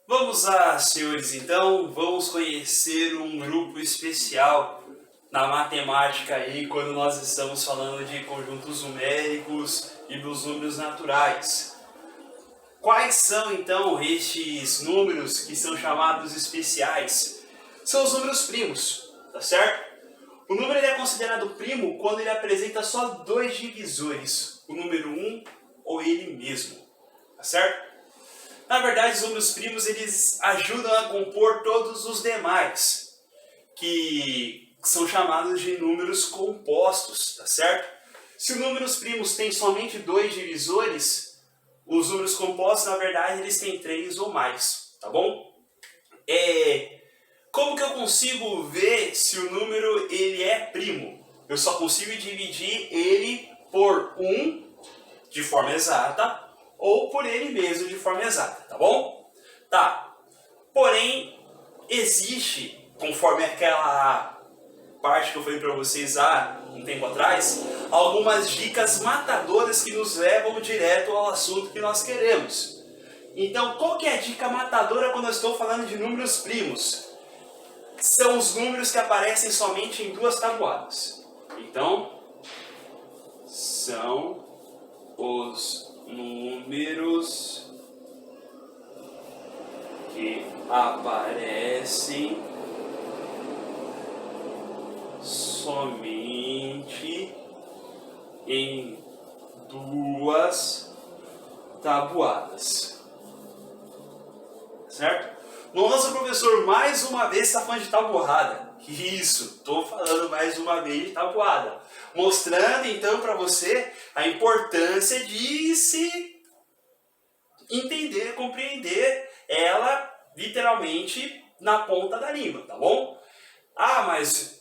Vamos lá, senhores, então vamos conhecer um grupo especial na matemática aí quando nós estamos falando de conjuntos numéricos e dos números naturais. Quais são então estes números que são chamados especiais? São os números primos, tá certo? O número ele é considerado primo quando ele apresenta só dois divisores, o número 1 ou ele mesmo, tá certo? Na verdade, os números primos eles ajudam a compor todos os demais, que são chamados de números compostos, tá certo? Se os números primos têm somente dois divisores, os números compostos, na verdade, eles têm três ou mais, tá bom? Como que eu consigo ver se o número ele é primo? Eu só consigo dividir ele por 1 de forma exata ou por ele mesmo de forma exata, tá bom? Tá. Porém, existe, conforme aquela parte que eu falei para vocês há um tempo atrás, algumas dicas matadoras que nos levam direto ao assunto que nós queremos. Então, qual que é a dica matadora quando eu estou falando de números primos? São os números que aparecem somente em duas tabuadas. Então, são os números que aparecem somente em duas tabuadas. Certo? Nossa, professor, mais uma vez está falando de tabuada. Isso, estou falando mais uma vez de tabuada. Mostrando então para você a importância de se entender, compreender ela literalmente na ponta da língua, tá bom? Ah, mas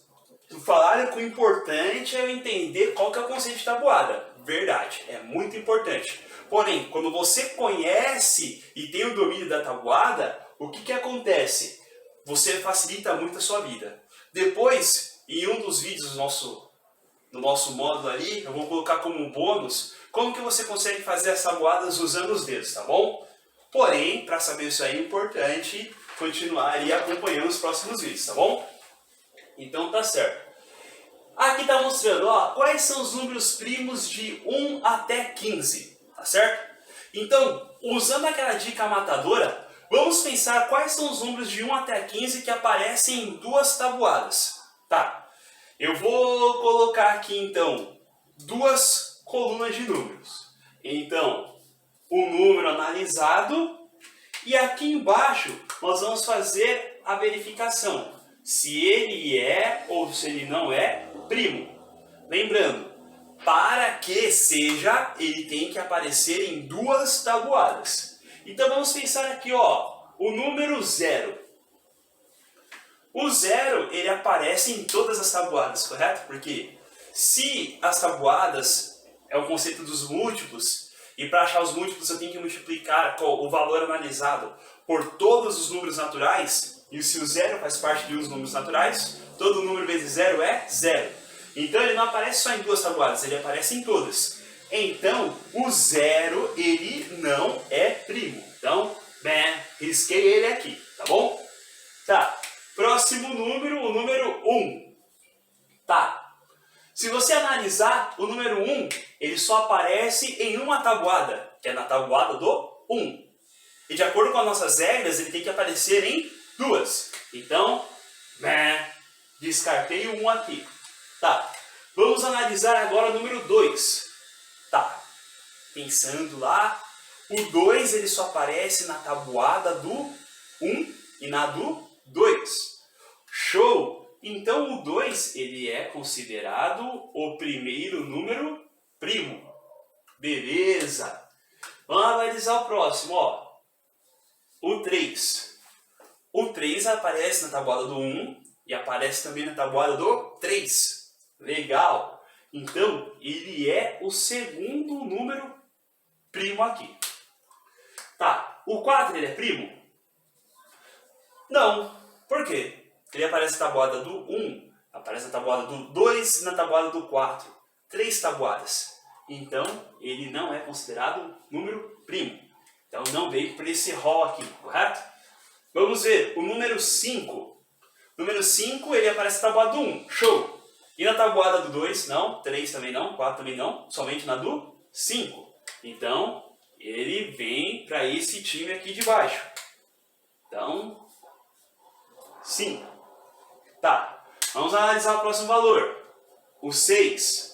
falaram que o importante é eu entender qual que é o conceito de tabuada. Verdade, é muito importante. Porém, quando você conhece e tem o domínio da tabuada, o que acontece? Você facilita muito a sua vida. Depois, em um dos vídeos do nosso módulo ali, eu vou colocar como um bônus como que você consegue fazer as tabuadas usando os dedos, tá bom? Porém, para saber isso aí é importante continuar ali acompanhando os próximos vídeos, tá bom? Então tá certo. Aqui está mostrando, ó, quais são os números primos de 1 até 15, tá certo? Então, usando aquela dica matadora, vamos pensar quais são os números de 1 até 15 que aparecem em duas tabuadas. Tá, eu vou colocar aqui então duas colunas de números. Então, o número analisado e aqui embaixo nós vamos fazer a verificação se ele é ou se ele não é primo. Lembrando, para que seja, ele tem que aparecer em duas tabuadas. Então vamos pensar aqui, ó, o número 0. O 0, ele aparece em todas as tabuadas, correto? Porque se as tabuadas é o conceito dos múltiplos, e para achar os múltiplos eu tenho que multiplicar o valor analisado por todos os números naturais, e se o 0 faz parte de um dos números naturais, todo número vezes 0 é 0. Então ele não aparece só em duas tabuadas, ele aparece em todas. Então, o 0, ele não é primo. Então, risquei ele aqui, tá bom? Tá, próximo número, o número 1. Tá, se você analisar o número 1, ele só aparece em uma tabuada, que é na tabuada do 1. E de acordo com as nossas regras, ele tem que aparecer em duas. Então, descartei o 1 aqui. Tá, vamos analisar agora o número 2. Tá, pensando lá, o 2 ele só aparece na tabuada do 1 e na do 2. Show! Então o 2 ele é considerado o primeiro número primo. Beleza! Vamos analisar o próximo, ó. O 3. O 3 aparece na tabuada do 1 e aparece também na tabuada do 3. Legal! Então, ele é o segundo número primo aqui. Tá, o 4 ele é primo? Não. Por quê? Ele aparece na tabuada do 1, aparece na tabuada do 2 e na tabuada do 4. 3 tabuadas. Então, ele não é considerado número primo. Então, não veio para esse rol aqui, correto? Vamos ver o número 5. O número 5 ele aparece na tabuada do 1. Show! E na tabuada do 2, não. 3 também não. 4 também não. Somente na do 5. Então, ele vem para esse time aqui de baixo. Então, 5. Tá. Vamos analisar o próximo valor. O 6.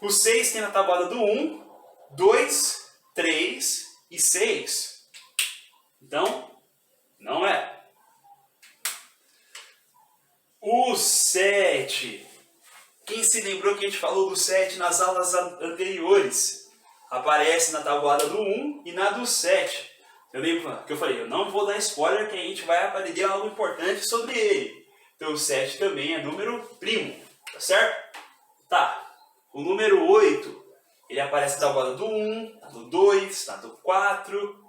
O 6 tem na tabuada do 1, 2, 3 e 6. Então, não é. O 7. Quem se lembrou que a gente falou do 7 nas aulas anteriores? Aparece na tabuada do 1 e na do 7. Eu lembro que eu falei, eu não vou dar spoiler que a gente vai aprender algo importante sobre ele. Então o 7 também é número primo, tá certo? Tá. O número 8, ele aparece na tabuada do 1, na do 2, na do 4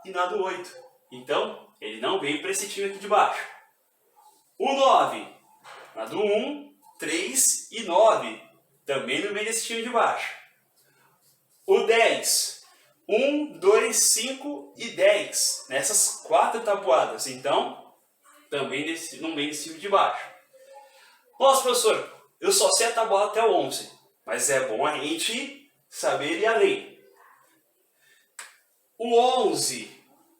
e na do 8. Então, ele não veio para esse time aqui de baixo. O 9, na do 1, 3 e 9. Também não vem desse time de baixo. O 10, 1, 2, 5 e 10. Nessas 4 tabuadas. Então, também não vem desse time de baixo. Nossa, professor, eu só sei a tabuada até o 11. Mas é bom a gente saber ir além. O 11,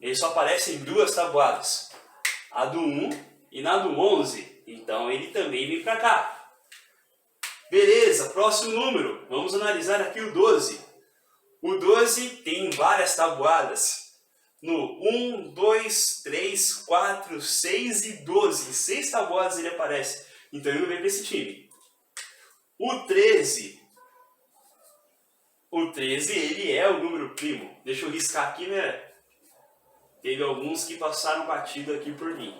ele só aparece em 2 tabuadas. A do 1 e na do 11. Então ele também vem para cá. Beleza, próximo número. Vamos analisar aqui o 12. O 12 tem várias tabuadas. No 1, 2, 3, 4, 6 e 12. Em 6 tabuadas ele aparece. Então ele não vem para esse time. O 13. O 13 ele é o número primo. Deixa eu riscar aqui, né? Teve alguns que passaram batido aqui por mim.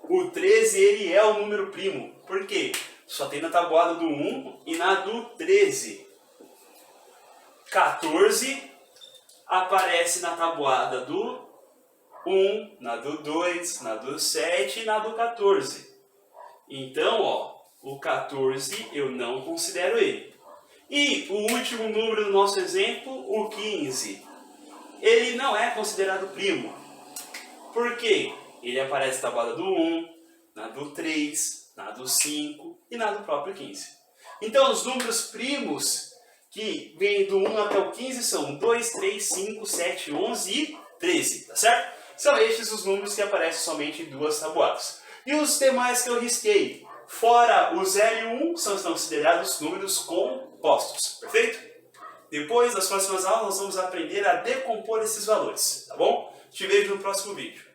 O 13 ele é o número primo. Por quê? Só tem na tabuada do 1 e na do 13. 14 aparece na tabuada do 1, na do 2, na do 7 e na do 14. Então, ó, o 14 eu não considero ele. E o último número do nosso exemplo, o 15. Ele não é considerado primo. Por quê? Ele aparece na tabuada do 1, na do 3, na do 5 e na do próprio 15. Então, os números primos que vêm do 1 até o 15 são 2, 3, 5, 7, 11 e 13, tá certo? São estes os números que aparecem somente em 2 tabuadas. E os demais que eu risquei, fora o 0 e o 1, são considerados números compostos, perfeito? Depois, nas próximas aulas, nós vamos aprender a decompor esses valores, tá bom? Te vejo no próximo vídeo.